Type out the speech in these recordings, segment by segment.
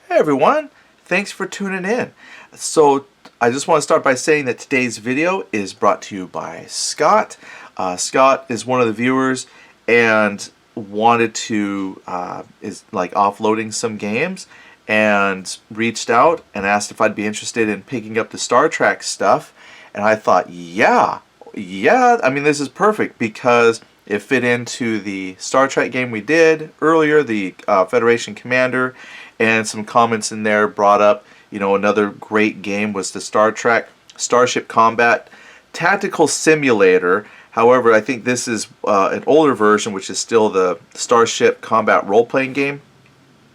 Hey everyone, thanks for tuning in. So I just want to start by saying that today's video is brought to you by Scott. Scott is one of the viewers and wanted to is like offloading some games and reached out and asked if I'd be interested in picking up the Star Trek stuff. And I thought, yeah, I mean this is perfect because it fit into the Star Trek game we did earlier, the Federation Commander, and some comments in there brought up, another great game was the Star Trek Starship Combat Tactical Simulator. However, I think this is an older version, which is still the Starship Combat role-playing game.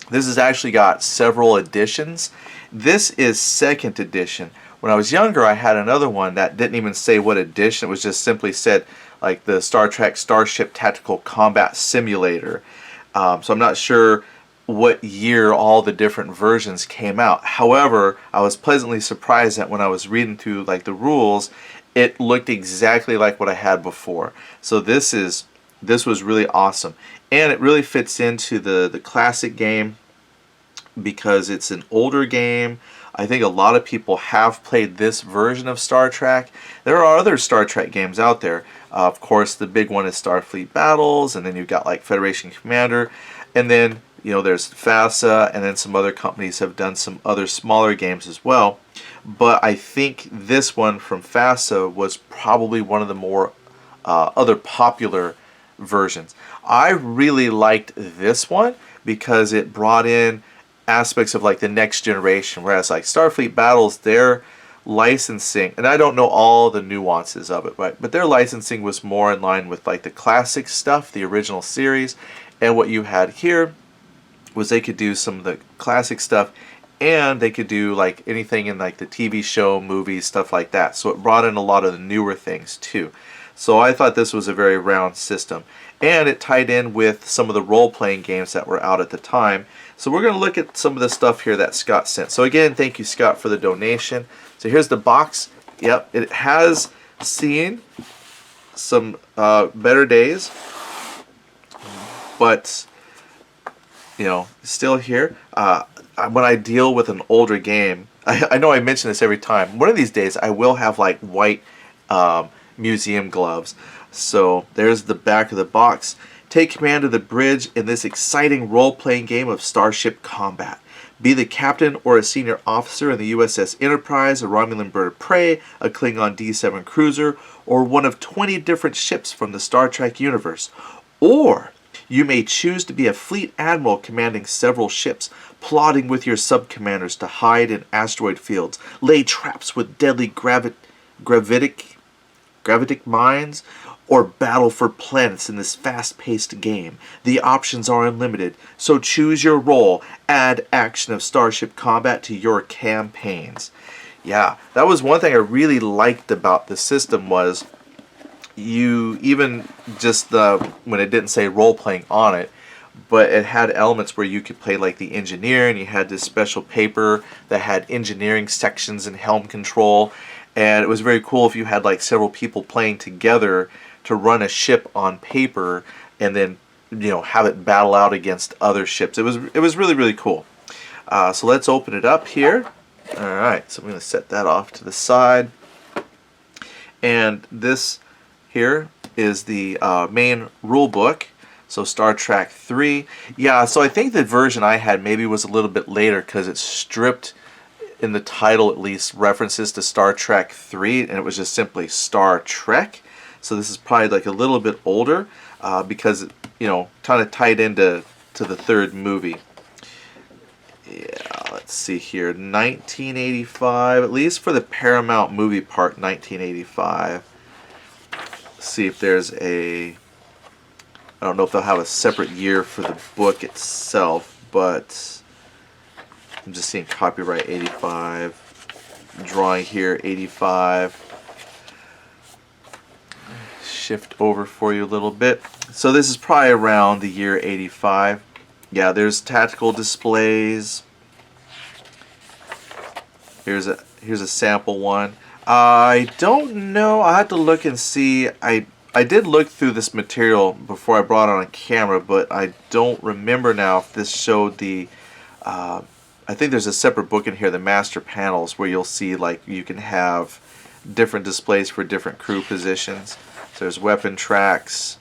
This has actually got several editions. This is second edition. When I was younger, I had another one that didn't even say what edition. It was just simply said like the Star Trek Starship Tactical Combat Simulator. So I'm not sure what year all the different versions came out. However, I was pleasantly surprised that when I was reading through like the rules, it looked exactly like what I had before. So this was really awesome, and it really fits into the classic game because it's an older game. I think a lot of people have played this version of Star Trek. There are other Star Trek games out there. Of course, the big one is Starfleet Battles, and then you've got like Federation Commander, and then there's FASA, and then some other companies have done some other smaller games as well. But I think this one from FASA was probably one of the more other popular versions. I really liked this one because it brought in aspects of like the next generation, whereas like Starfleet Battles, their licensing, and I don't know all the nuances of it, right? But their licensing was more in line with like the classic stuff, the original series, and what you had here was they could do some of the classic stuff, and they could do like anything in like the TV show, movies, stuff like that. So it brought in a lot of the newer things too. So I thought this was a very round system, and it tied in with some of the role-playing games that were out at the time. So we're going to look at some of the stuff here that Scott sent. So again, thank you, Scott, for the donation. So here's the box. Yep, it has seen some better days, but still here. When I deal with an older game, I know I mention this every time. One of these days, I will have like white museum gloves. So there's the back of the box. Take command of the bridge in this exciting role-playing game of Starship Combat. Be the captain or a senior officer in the USS Enterprise, a Romulan bird of prey, a Klingon D7 cruiser, or one of 20 different ships from the Star Trek universe. Or you may choose to be a fleet admiral commanding several ships, plotting with your sub-commanders to hide in asteroid fields, lay traps with deadly gravitic mines, or battle for planets in this fast-paced game. The options are unlimited, so choose your role. Add action of Starship Combat to your campaigns. Yeah, that was one thing I really liked about the system was you even just when it didn't say role-playing on it, but it had elements where you could play like the engineer, and you had this special paper that had engineering sections and helm control, and it was very cool if you had like several people playing together to run a ship on paper and then have it battle out against other ships. It was really, really cool. So let's open it up here. Alright, so I'm going to set that off to the side, and this here is the main rule book. So Star Trek 3. Yeah, so I think the version I had maybe was a little bit later because it stripped, in the title at least, references to Star Trek 3, and it was just simply Star Trek. So this is probably like a little bit older because kind of tied into the third movie. Yeah, let's see here, 1985, at least for the Paramount movie part, 1985. Let's see if there's I don't know if they'll have a separate year for the book itself, but I'm just seeing copyright 85, drawing here 85. Shift over for you a little bit. So this is probably around the year 85. Yeah, there's tactical displays. Here's a sample one. I don't know. I had to look and see. I did look through this material before I brought it on camera, but I don't remember now if this showed the I think there's a separate book in here, the master panels, where you'll see like you can have different displays for different crew positions. So there's weapon tracks.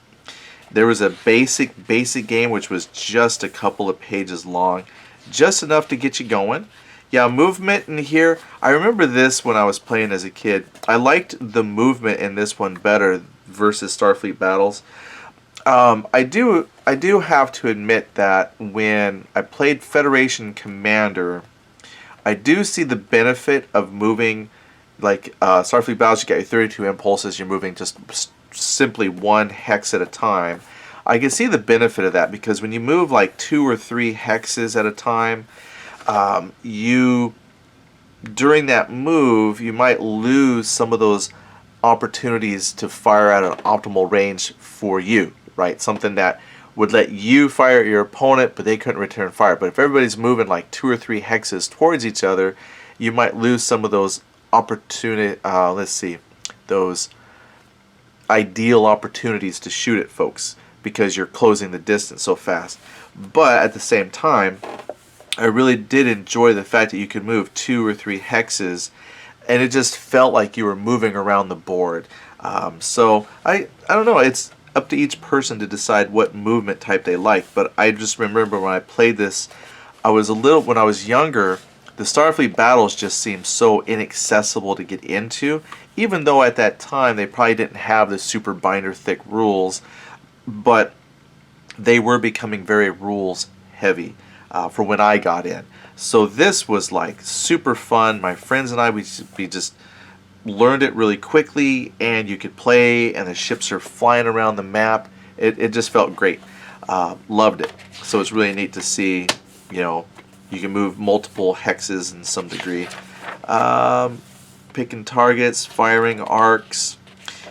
There was a basic game which was just a couple of pages long, just enough to get you going. Yeah, movement in here. I remember this when I was playing as a kid. I liked the movement in this one better versus Starfleet Battles. I do have to admit that when I played Federation Commander, I do see the benefit of moving, like Starfleet Battles, you get your 32 impulses, you're moving just simply one hex at a time. I can see the benefit of that because when you move like 2 or 3 hexes at a time, during that move, you might lose some of those opportunities to fire at an optimal range for you, right? Something that would let you fire at your opponent, but they couldn't return fire. But if everybody's moving like 2 or 3 hexes towards each other, you might lose some of those those ideal opportunities to shoot at folks because you're closing the distance so fast. But at the same time, I really did enjoy the fact that you could move 2 or 3 hexes, and it just felt like you were moving around the board. So I don't know. It's up to each person to decide what movement type they like. But I just remember when I played this, when I was younger, the Starfleet battles just seemed so inaccessible to get into, even though at that time they probably didn't have the super binder thick rules, but they were becoming very rules heavy for when I got in. So this was like super fun. My friends and I, we just learned it really quickly, and you could play, and the ships are flying around the map. It just felt great. Loved it. So it's really neat to see, you can move multiple hexes in some degree. Picking targets, firing arcs.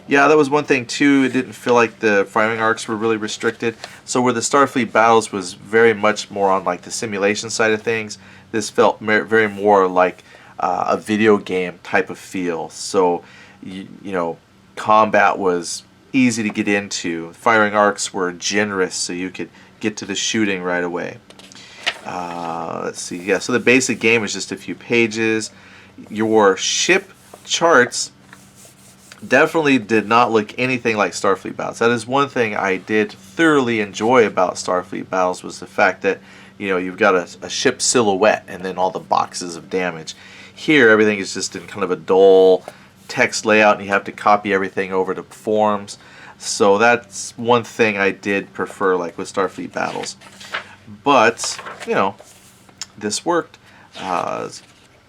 Yeah, that was one thing too. It didn't feel like the firing arcs were really restricted. So where the Starfleet battles was very much more on like the simulation side of things, this felt very more like a video game type of feel. So combat was easy to get into. Firing arcs were generous, so you could get to the shooting right away. Let's see. Yeah, so the basic game is just a few pages. Your ship charts definitely did not look anything like Starfleet Battles. That is one thing I did thoroughly enjoy about Starfleet Battles, was the fact that you've got a ship silhouette and then all the boxes of damage. Here everything is just in kind of a dull text layout, and you have to copy everything over to forms. So that's one thing I did prefer, like with Starfleet Battles. But this worked.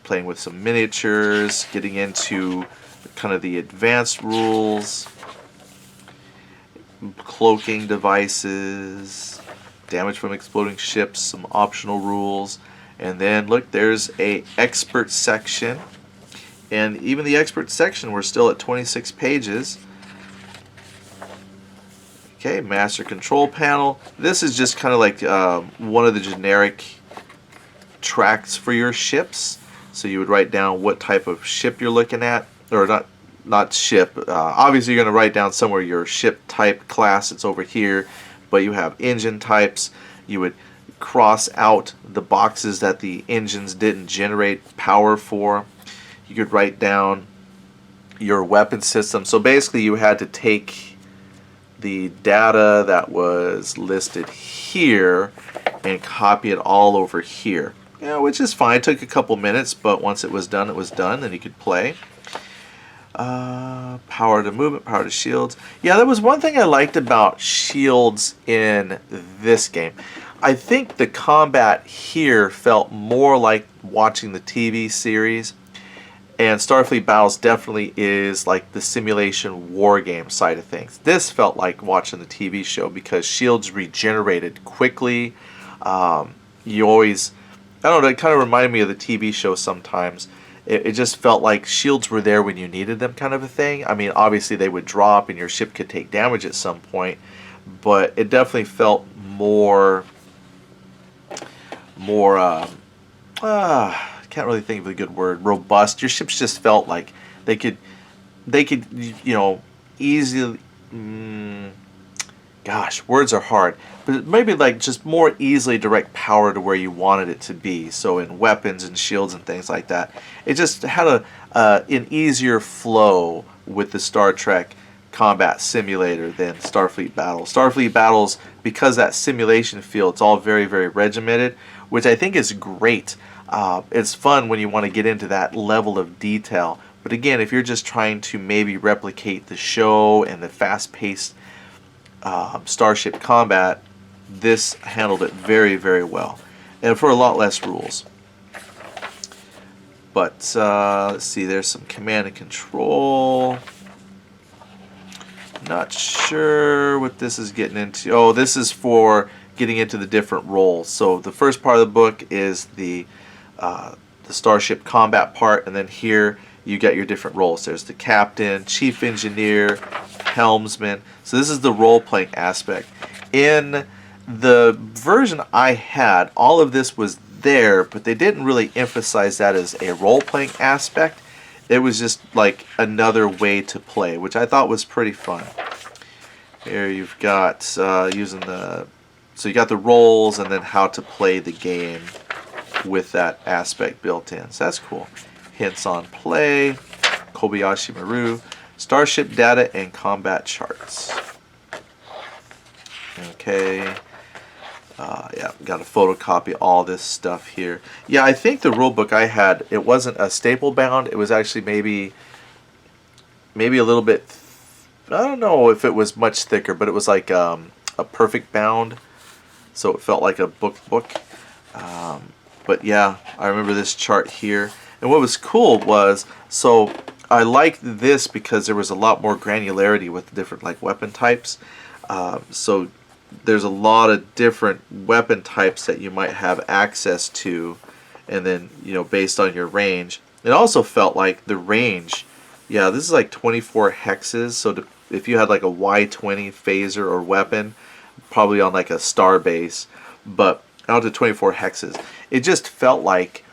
Playing with some miniatures, getting into kind of the advanced rules, cloaking devices, damage from exploding ships, some optional rules, and then look, there's a expert section, and even the expert section we're still at 26 pages. Okay, master control panel. This is just kind of like one of the generic tracks for your ships. So you would write down what type of ship you're looking at, or not ship. Obviously you're going to write down somewhere your ship type class. It's over here, but you have engine types. You would cross out the boxes that the engines didn't generate power for. You could write down your weapon system. So basically you had to take the data that was listed here and copy it all over here. Which is fine. It took a couple minutes, but once it was done, and you could play. Power to movement, power to shields. Yeah, that was one thing I liked about shields in this game. I think the combat here felt more like watching the TV series, and Starfleet Battles definitely is like the simulation war game side of things. This felt like watching the TV show because shields regenerated quickly. You always, I don't know, it kind of reminded me of the TV show sometimes. It just felt like shields were there when you needed them, kind of a thing. I mean, obviously they would drop and your ship could take damage at some point, but it definitely felt more can't really think of a good word, robust. Your ships just felt like they could easily, gosh, words are hard, but maybe like just more easily direct power to where you wanted it to be. So in weapons and shields and things like that, it just had an easier flow with the Star Trek combat simulator than Starfleet Battles. Starfleet Battles, because that simulation feel, it's all very, very regimented, which I think is great. It's fun when you want to get into that level of detail. But again, if you're just trying to maybe replicate the show and the fast-paced Starship combat, this handled it very, very well, and for a lot less rules. But let's see, there's some command and control. Not sure what this is getting into. Oh, this is for getting into the different roles. So the first part of the book is the Starship combat part, and then here you get your different roles. There's the captain, chief engineer, helmsman. So this is the role-playing aspect. In the version I had, all of this was there, but they didn't really emphasize that as a role-playing aspect. It was just like another way to play, which I thought was pretty fun. Here you've got so you got the roles and then how to play the game with that aspect built in. So that's cool. Hints on play, Kobayashi Maru, Starship data and combat charts. Okay. Yeah, got to photocopy all this stuff here. Yeah, I think the rule book I had, it wasn't a staple bound. It was actually maybe a little bit, I don't know if it was much thicker, but it was like a perfect bound. So it felt like a book. But yeah, I remember this chart here. And what was cool was, so I liked this because there was a lot more granularity with the different like weapon types. So there's a lot of different weapon types that you might have access to, and then, you know, based on your range. It also felt like the range, yeah, this is like 24 hexes, so if you had like a Y20 phaser or weapon, probably on like a star base, but out to 24 hexes, it just felt like,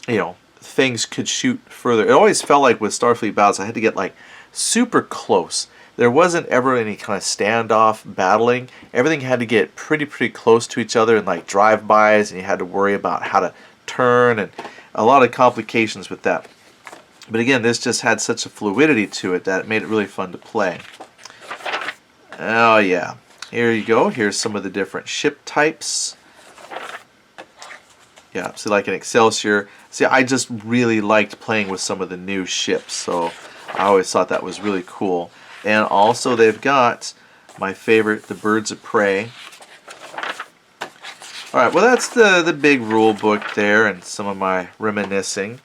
you know, things could shoot further. It always felt like with Starfleet Battles, I had to get like super close. There wasn't ever any kind of standoff battling. Everything had to get pretty close to each other and like drive-bys, and you had to worry about how to turn and a lot of complications with that. But again, this just had such a fluidity to it that it made it really fun to play. Oh yeah, here you go. Here's some of the different ship types. Yeah, so like an Excelsior. See, I just really liked playing with some of the new ships, so I always thought that was really cool. And also they've got my favorite, the Birds of Prey. Alright, well that's the big rule book there and some of my reminiscing.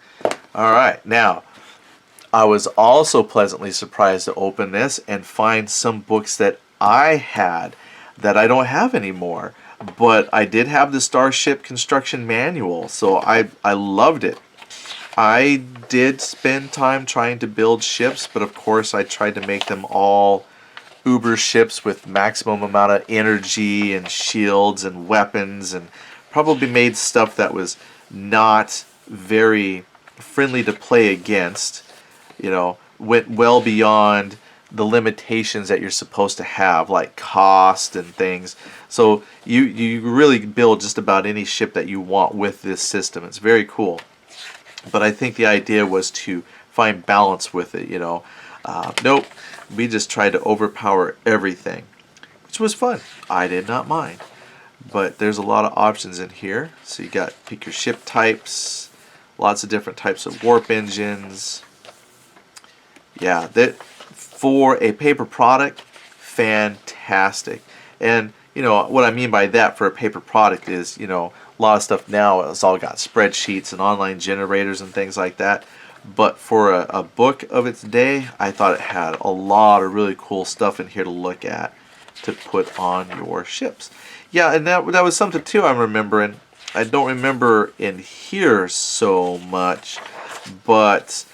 Alright, now I was also pleasantly surprised to open this and find some books that I had that I don't have anymore. But I did have the Starship Construction Manual, so I loved it. I did spend time trying to build ships, but of course I tried to make them all uber ships with maximum amount of energy and shields and weapons, and probably made stuff that was not very friendly to play against. You know, went well beyond the limitations that you're supposed to have, like cost and things. So you really build just about any ship that you want with this system. It's very cool. But I think the idea was to find balance with it, you know. Nope, we just tried to overpower everything, which was fun. I did not mind. But there's a lot of options in here. So you got pick your ship types, lots of different types of warp engines. Yeah, that for a paper product, fantastic. And you know what I mean by that for a paper product is, you know, a lot of stuff now has all got spreadsheets and online generators and things like that. But for a book of its day, I thought it had a lot of really cool stuff in here to look at to put on your ships. Yeah, and that was something too I'm remembering. I don't remember in here so much, but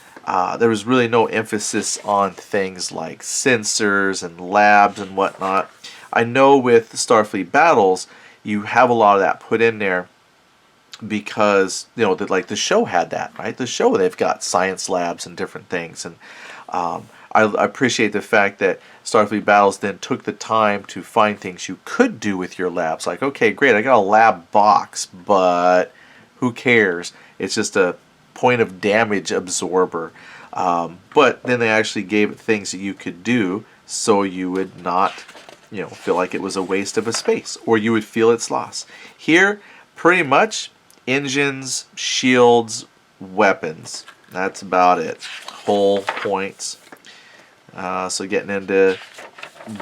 there was really no emphasis on things like sensors and labs and whatnot. I know with Starfleet Battles, you have a lot of that put in there because, you know, like the show had that, right? The show, they've got science labs and different things. And I appreciate the fact that Starfleet Battles then took the time to find things you could do with your labs. Like, okay, great, I got a lab box, but who cares? It's just a point of damage absorber. But then they actually gave it things that you could do, so you would not, feel like it was a waste of a space, or you would feel its loss. Here, pretty much engines, shields, weapons. That's about it. Hull points. So getting into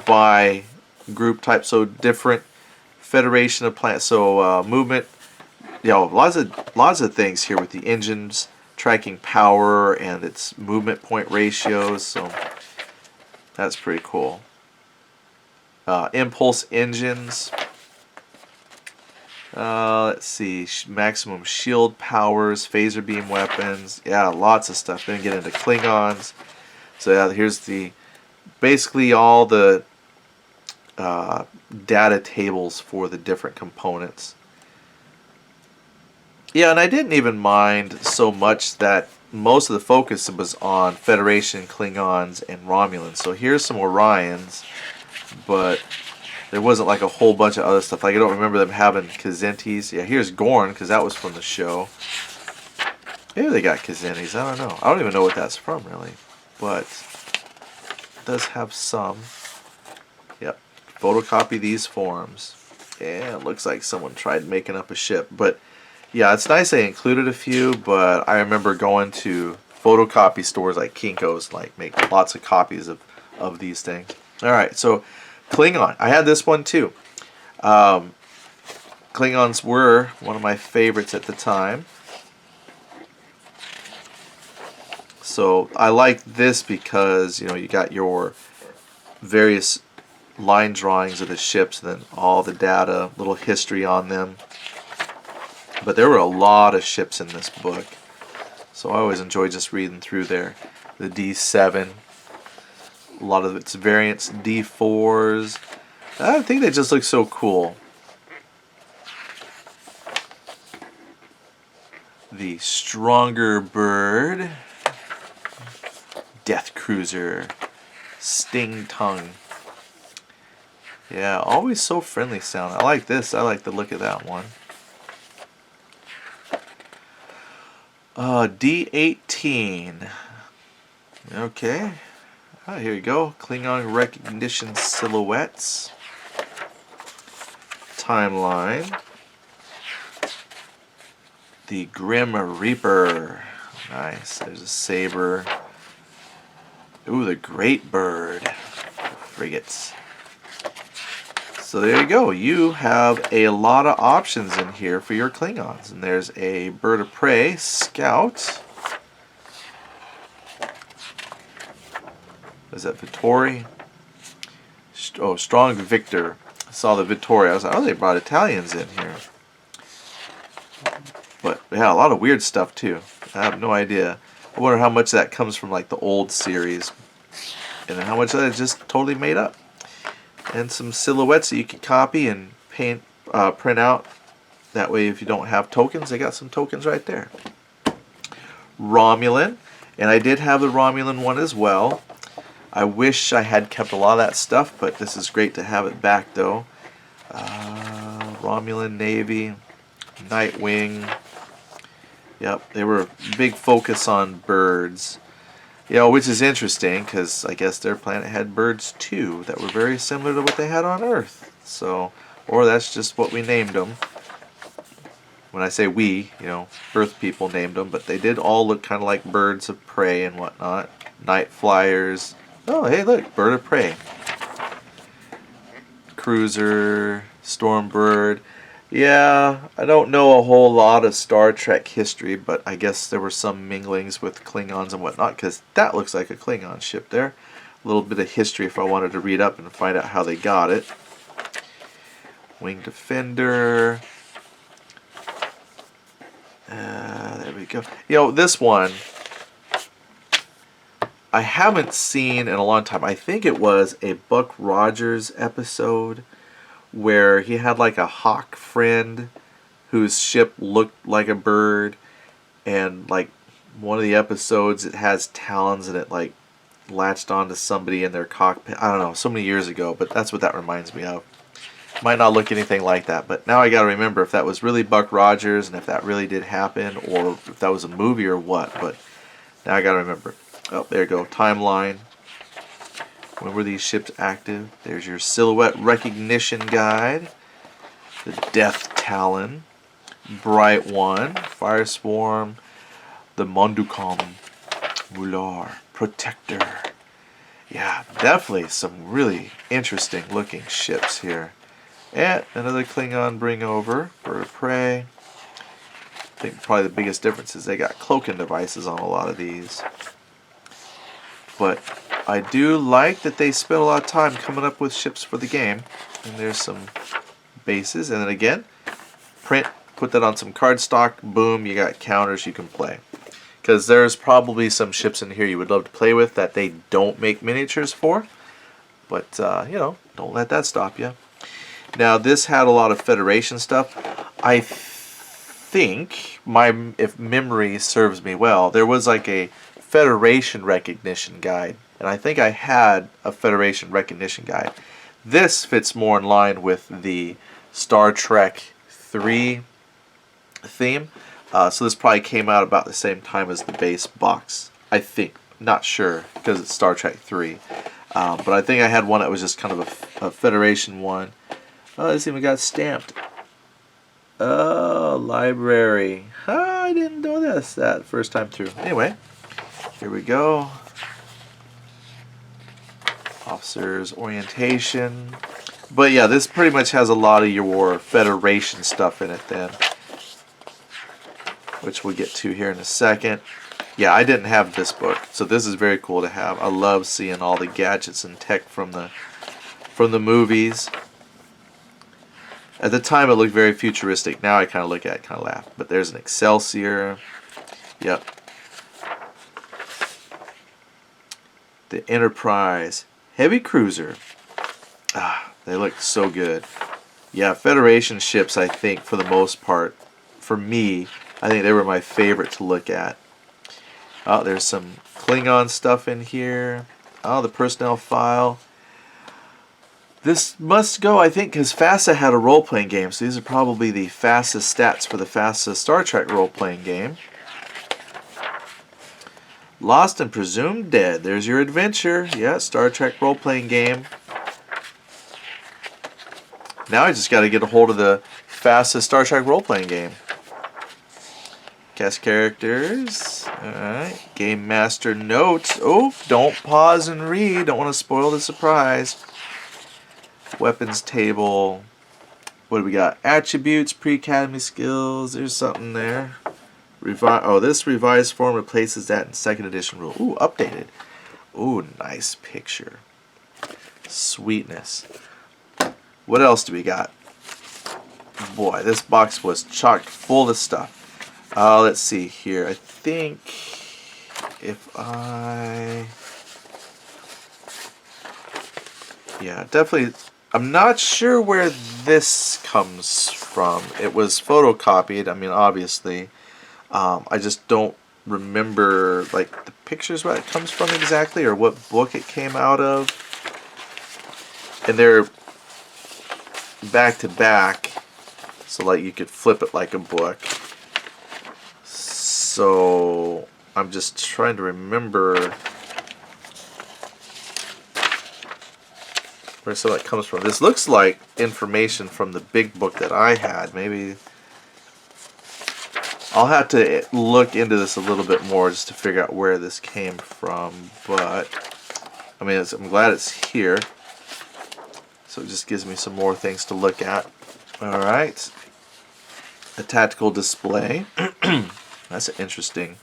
by group type, so different federation of planets. So movement. Lots of things here with the engines tracking power and its movement point ratios. So that's pretty cool. Impulse engines. Let's see, maximum shield powers, phaser beam weapons. Yeah, lots of stuff. Then get into Klingons. So yeah, here's basically all the data tables for the different components. Yeah, and I didn't even mind so much that most of the focus was on Federation, Klingons, and Romulans. So here's some Orions, but there wasn't like a whole bunch of other stuff. Like I don't remember them having Kzintis. Yeah, here's Gorn, because that was from the show. Maybe they got Kzintis. I don't know. I don't even know what that's from, really. But it does have some. Yep. Photocopy these forms. Yeah, it looks like someone tried making up a ship. But yeah, it's nice they included a few, but I remember going to photocopy stores like Kinko's, like make lots of copies of these things. Alright, so Klingon. I had this one too. Klingons were one of my favorites at the time. So I like this because, you got your various line drawings of the ships, and then all the data, little history on them. But there were a lot of ships in this book, so I always enjoy just reading through there. The D7, a lot of its variants, D4s. I think they just look so cool. The Stronger Bird, Death Cruiser, Sting Tongue. Yeah, always so friendly sound. I like this. I like the look of that one. D18. Okay. Oh, here you go. Klingon recognition silhouettes. Timeline. The Grim Reaper. Nice. There's a saber. Ooh, the Great Bird. Frigates. So there you go. You have a lot of options in here for your Klingons. And there's a Bird of Prey, Scout. Is that Vittori? Oh, Strong Victor. I saw the Vittori. I was like, oh, they brought Italians in here. But yeah, a lot of weird stuff too. I have no idea. I wonder how much that comes from like the old series, and then how much that is just totally made up. And some silhouettes that you can copy and print out. That way, if you don't have tokens, they got some tokens right there. Romulan, and I did have the Romulan one as well. I wish I had kept a lot of that stuff, but this is great to have it back though. Romulan Navy, Nightwing. Yep, they were a big focus on birds. Which is interesting because I guess their planet had birds too that were very similar to what they had on Earth. So, or that's just what we named them. When I say we, Earth people named them, but they did all look kind of like birds of prey and whatnot. Night flyers. Oh, hey, look, bird of prey. Cruiser, Stormbird. Yeah, I don't know a whole lot of Star Trek history, but I guess there were some minglings with Klingons and whatnot, because that looks like a Klingon ship there. A little bit of history if I wanted to read up and find out how they got it. Wing Defender. There we go. This one I haven't seen in a long time. I think it was a Buck Rogers episode where he had like a hawk friend whose ship looked like a bird, and like one of the episodes it has talons and it like latched onto somebody in their cockpit. I don't know, so many years ago, but that's what that reminds me of. Might not look anything like that, but now I gotta remember if that was really Buck Rogers and if that really did happen, or if that was a movie or what. But now I gotta remember. Oh, there you go. Timeline. When were these ships active? There's your silhouette recognition guide. The Death Talon, Bright One, Fireswarm, the Monducom, Mular, Protector. Yeah, definitely some really interesting looking ships here. And another Klingon bring over, Bird of Prey. I think probably the biggest difference is they got cloaking devices on a lot of these. But I do like that they spent a lot of time coming up with ships for the game. And there's some bases. And then again, print, put that on some cardstock, boom, you got counters you can play. Because there's probably some ships in here you would love to play with that they don't make miniatures for. But, you know, don't let that stop you. Now, this had a lot of Federation stuff. I think, if memory serves me well, there was like a Federation recognition guide. And I think I had a Federation recognition guide. This fits more in line with the Star Trek 3 theme. So this probably came out about the same time as the base box. I think. Not sure, because it's Star Trek 3. But I think I had one that was just kind of a Federation one. Oh, this even got stamped. Oh, library. I didn't know that first time through. Anyway, here we go. Officer's orientation. But yeah, this pretty much has a lot of your Federation stuff in it then, which we'll get to here in a second. Yeah, I didn't have this book, so this is very cool to have. I love seeing all the gadgets and tech from the movies. At the time, it looked very futuristic. Now I kind of look at it, kind of laugh. But there's an Excelsior. Yep. The Enterprise. Heavy cruiser. Ah, they look so good. Yeah, Federation ships, I think, for the most part, for me, I think they were my favorite to look at. Oh, there's some Klingon stuff in here. Oh, the personnel file. This must go, I think, because FASA had a role-playing game, so these are probably the FASA stats for the FASA Star Trek role-playing game. Lost and Presumed Dead. There's your adventure. Yeah, Star Trek role-playing game. Now I just got to get a hold of the FASA Star Trek role-playing game. Cast characters. Alright. Game Master notes. Oh, don't pause and read. Don't want to spoil the surprise. Weapons table. What do we got? Attributes, pre-academy skills. There's something there. This revised form replaces that in 2nd edition rule. Ooh, updated. Ooh, nice picture. Sweetness. What else do we got? Boy, this box was chock full of stuff. Let's see here. I think yeah, definitely. I'm not sure where this comes from. It was photocopied. I mean, obviously. I just don't remember like the pictures where it comes from exactly, or what book it came out of. And they're back to back, so like you could flip it like a book. So I'm just trying to remember where some of that comes from. This looks like information from the big book that I had. Maybe I'll have to look into this a little bit more just to figure out where this came from. But I mean, I'm glad it's here. So it just gives me some more things to look at. Alright. A tactical display. That's an interesting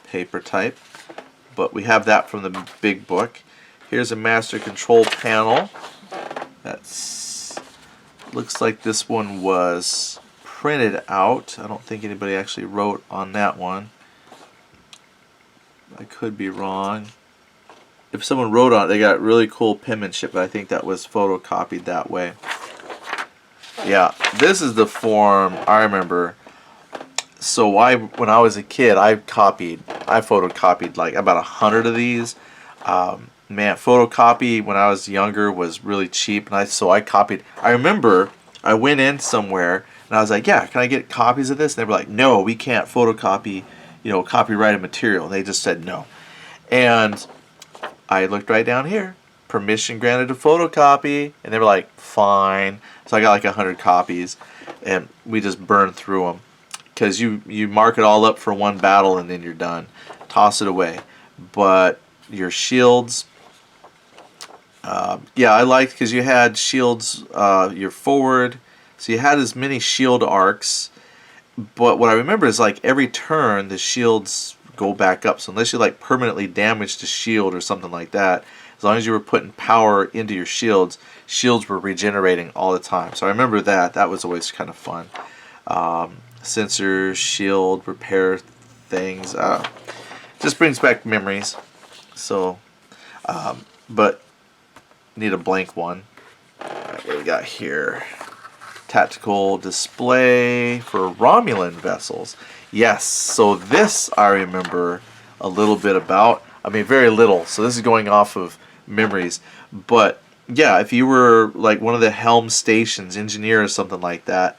paper type. But we have that from the big book. Here's a master control panel. Looks like this one was printed out. I don't think anybody actually wrote on that one. I could be wrong. If someone wrote on it, they got really cool penmanship, but I think that was photocopied that way. Yeah, this is the form I remember. So when I was a kid, I photocopied like about 100 of these. Man, photocopy when I was younger was really cheap, and so I copied. I remember I went in somewhere and I was like, "Yeah, can I get copies of this?" And they were like, "No, we can't photocopy, copyrighted material." And they just said no. And I looked right down here, permission granted to photocopy, and they were like, "Fine." So I got like 100 copies, and we just burned through them because you mark it all up for one battle and then you're done. Toss it away. But your shields. Yeah, I liked because you had shields, your forward, so you had as many shield arcs. But what I remember is like every turn the shields go back up. So unless you like permanently damaged a shield or something like that, as long as you were putting power into your shields, shields were regenerating all the time. So I remember that. That was always kind of fun. Sensor, shield, repair things. Just brings back memories. So, but need a blank one. What do we got here? Tactical display for Romulan vessels. Yes, so this I remember a little bit about. I mean, very little. So this is going off of memories. But yeah, if you were like one of the helm stations, engineer or something like that,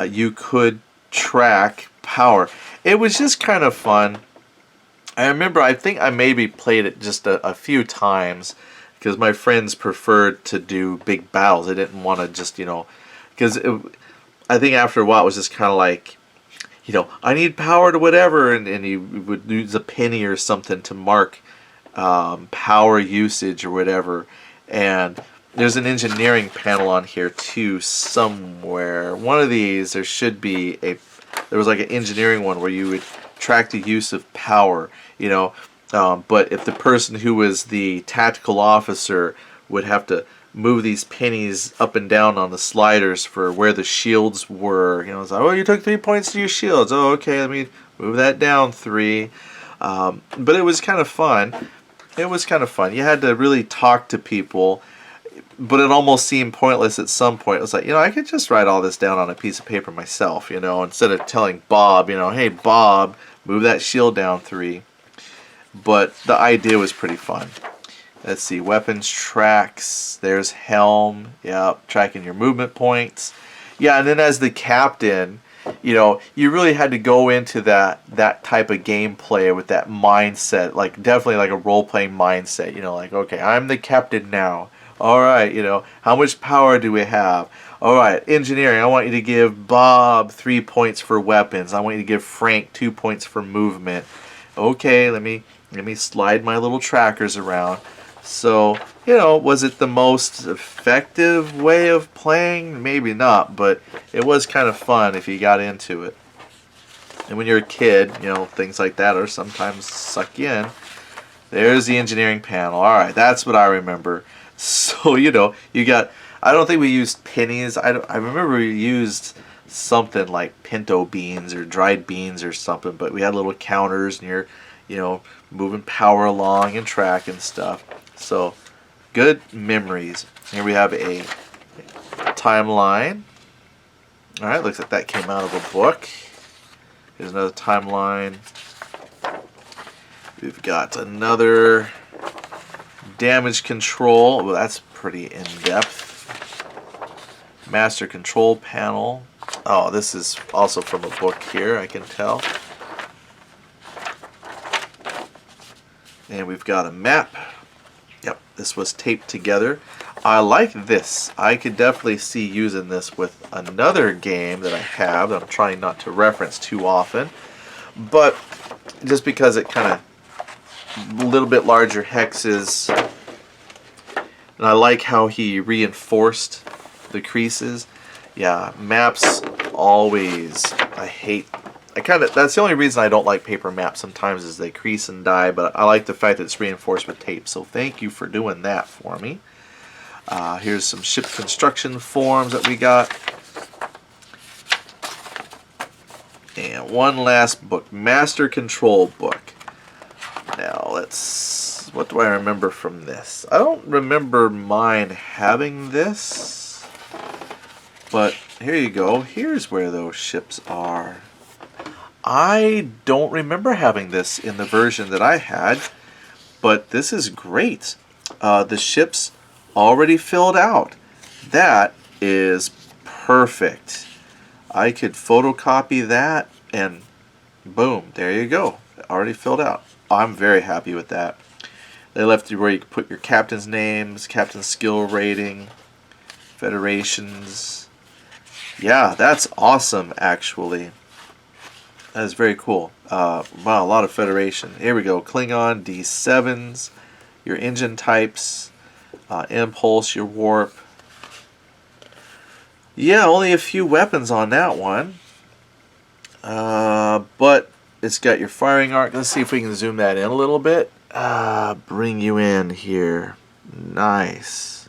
you could track power. It was just kind of fun. I remember, I think I maybe played it just a few times because my friends preferred to do big battles. They didn't want to just, because I think after a while it was just kind of like, I need power to whatever, and you would use a penny or something to mark power usage or whatever. And there's an engineering panel on here too somewhere. One of these, there was like an engineering one where you would track the use of power, but if the person who was the tactical officer would have to move these pennies up and down on the sliders for where the shields were, it's like, oh, you took 3 points to your shields. Oh, okay, let me move that down 3. But it was kind of fun. It was kind of fun. You had to really talk to people, but it almost seemed pointless at some point. It was like, I could just write all this down on a piece of paper myself, instead of telling Bob, hey, Bob, move that shield down 3. But the idea was pretty fun. Let's see, weapons tracks. There's helm. Yeah, tracking your movement points. Yeah, and then as the captain, you really had to go into that type of gameplay with that mindset, like definitely like a role-playing mindset. Like, okay, I'm the captain now. All right, how much power do we have? All right, engineering, I want you to give Bob 3 points for weapons. I want you to give Frank 2 points for movement. Okay, let me slide my little trackers around. So, was it the most effective way of playing? Maybe not, but it was kind of fun if you got into it. And when you're a kid, things like that are sometimes suck you in. There's the engineering panel. All right, that's what I remember. So, you got, I don't think we used pennies. I remember we used something like pinto beans or dried beans or something, but we had little counters and you're, moving power along and track and stuff. So, good memories. Here we have a timeline. All right, looks like that came out of a book. Here's another timeline. We've got another damage control. Well, that's pretty in-depth. Master control panel. Oh, this is also from a book here, I can tell. And we've got a map. Yep, this was taped together. I like this. I could definitely see using this with another game that I have that I'm trying not to reference too often. But just because it kind of a little bit larger hexes. And I like how he reinforced the creases. Yeah, maps always, that's the only reason I don't like paper maps sometimes is they crease and die, but I like the fact that it's reinforced with tape, so thank you for doing that for me. Here's some ship construction forms that we got. And one last book, Master Control book. Now what do I remember from this? I don't remember mine having this, but here you go. Here's where those ships are. I don't remember having this in the version that I had, but this is great. The ship's already filled out. That is perfect. I could photocopy that and boom, there you go. Already filled out. I'm very happy with that. They left you where you can put your captain's names, captain's skill rating, federations. Yeah, that's awesome, actually. That is very cool. Wow, a lot of federation. Here we go. Klingon, D7s, your engine types, impulse, your warp. Yeah, only a few weapons on that one. But it's got your firing arc. Let's see if we can zoom that in a little bit. Bring you in here. Nice.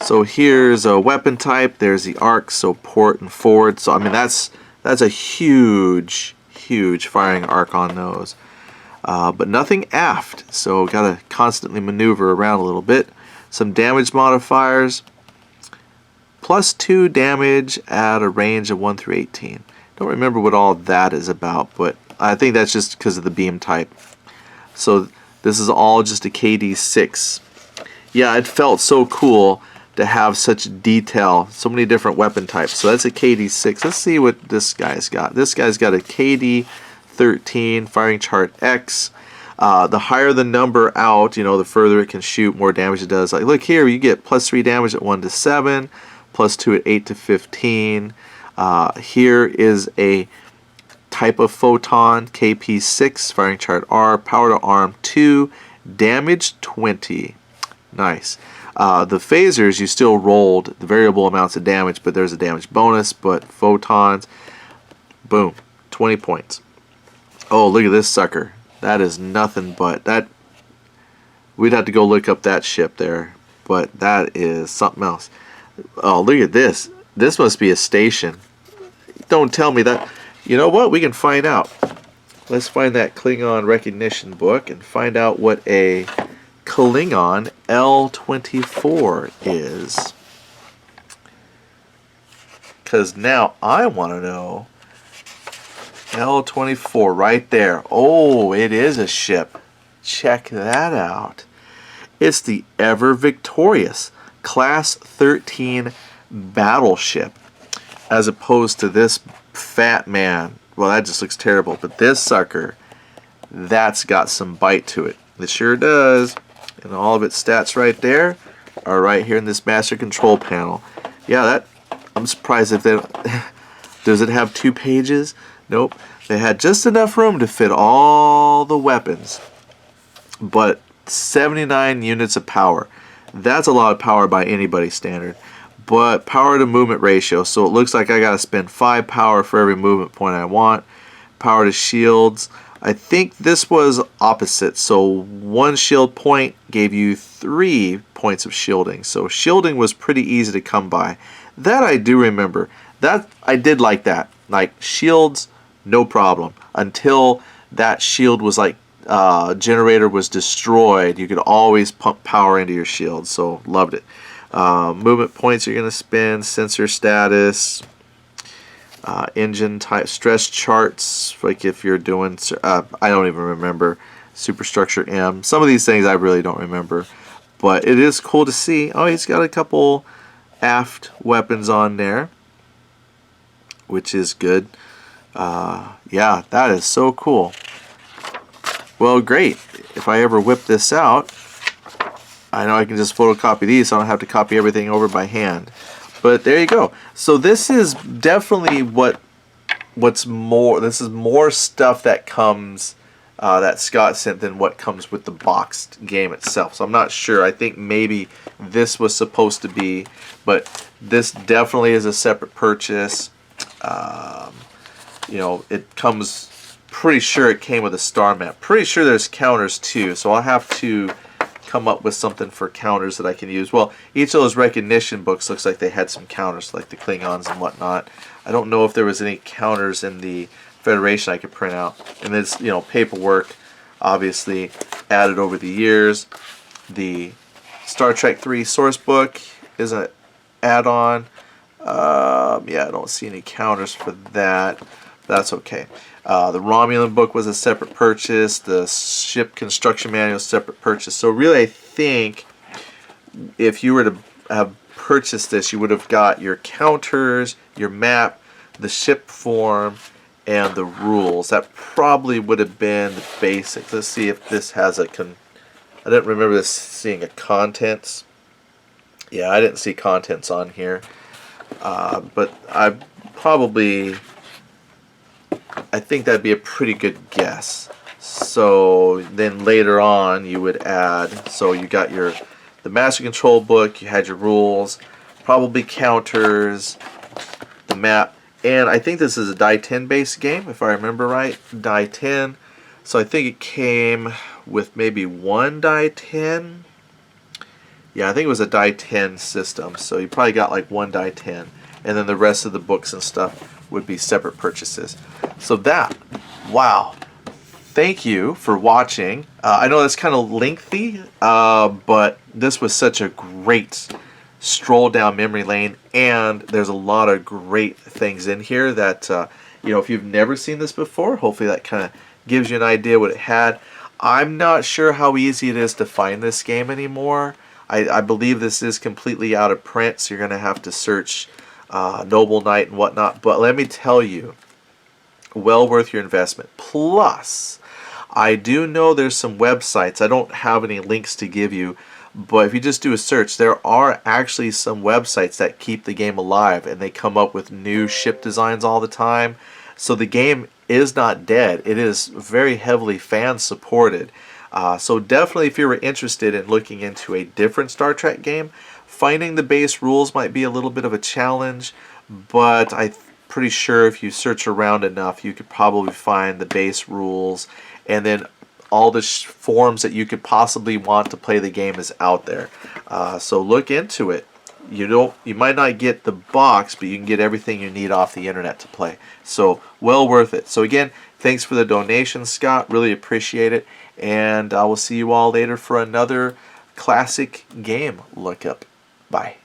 So here's a weapon type. There's the arc, so port and forward. So I mean that's a huge firing arc on those. But nothing aft, so gotta constantly maneuver around a little bit. Some damage modifiers. +2 damage at a range of 1 through 18. Don't remember what all that is about, but I think that's just because of the beam type. So this is all just a KD6. Yeah, it felt so cool to have such detail, so many different weapon types. So that's a KD6. Let's see what this guy's got. This guy's got a KD13 firing chart X. The higher the number out, you know, the further it can shoot, more damage it does. Like look here, you get +3 damage at 1 to 7, +2 at 8 to 15. Here is a type of photon, KP6, firing chart R, power to arm 2, damage 20. Nice. The phasers, you still rolled the variable amounts of damage, but there's a damage bonus. But photons, boom, 20 points. Oh, look at this sucker. That is nothing but that. We'd have to go look up that ship there, but that is something else. Oh, look at this. This must be a station. Don't tell me that. You know what? We can find out. Let's find that Klingon recognition book and find out what a Klingon L24 is. Because now I want to know. L24 right there. Oh, it is a ship. Check that out. It's the Ever Victorious Class 13 battleship, as opposed to this fat man. Well, that just looks terrible. But this sucker, that's got some bite to it. It sure does. And all of its stats right there are right here in this master control panel. Yeah, that I'm surprised if they does it have 2 pages? Nope. They had just enough room to fit all the weapons. But 79 units of power. That's a lot of power by anybody's standard. But power to movement ratio, so it looks like I gotta spend 5 power for every movement point I want. Power to shields, I think this was opposite, so 1 shield point gave you 3 points of shielding. So shielding was pretty easy to come by. That I do remember. That I did like that. Like shields, no problem. Until that shield was like generator was destroyed, you could always pump power into your shield. So loved it. Movement points you're gonna spend, sensor status. Engine type, stress charts, like if you're doing, I don't even remember, superstructure M. Some of these things I really don't remember, but it is cool to see. Oh, he's got a couple aft weapons on there, which is good. Yeah, that is so cool. Well, great. If I ever whip this out, I know I can just photocopy these, so I don't have to copy everything over by hand. But there you go. So this is definitely what's more. This is more stuff that comes that Scott sent than what comes with the boxed game itself. So I'm not sure. I think maybe this was supposed to be, but this definitely is a separate purchase. You know, it comes. Pretty sure it came with a star map. Pretty sure there's counters too. So I'll have to come up with something for counters that I can use. Well, each of those recognition books looks like they had some counters, like the Klingons and whatnot. I don't know if there was any counters in the Federation I could print out. And it's, you know, paperwork, obviously, added over the years. The Star Trek 3 source book is an add-on. Yeah, I don't see any counters for that. That's okay. The Romulan book was a separate purchase. The ship construction manual, separate purchase. So really, I think if you were to have purchased this, you would have got your counters, your map, the ship form, and the rules. That probably would have been the basics. Let's see if this has a I didn't remember this seeing a contents. Yeah, I didn't see contents on here. But I think that'd be a pretty good guess. So then later on you would add, so you got the master control book, you had your rules, probably counters, the map, and I think this is a die 10 based game if I remember right, die 10. So I think it came with maybe one die 10. Yeah, I think it was a die 10 system, so you probably got like one die 10, and then the rest of the books and stuff would be separate purchases. So wow. Thank you for watching. I know that's kind of lengthy, but this was such a great stroll down memory lane, and there's a lot of great things in here that, if you've never seen this before, hopefully that kind of gives you an idea what it had. I'm not sure how easy it is to find this game anymore. I believe this is completely out of print, so you're going to have to search Noble Knight and whatnot, but let me tell you, well worth your investment. Plus, I do know there's some websites, I don't have any links to give you, but if you just do a search, there are actually some websites that keep the game alive, and they come up with new ship designs all the time. So the game is not dead. It is very heavily fan supported. So definitely, if you were interested in looking into a different Star Trek game, finding the base rules might be a little bit of a challenge, but I'm pretty sure if you search around enough, you could probably find the base rules, and then all the forms that you could possibly want to play the game is out there. So look into it. You might not get the box, but you can get everything you need off the internet to play. So well worth it. So again, thanks for the donation, Scott. Really appreciate it. And I will see you all later for another classic game lookup. Bye.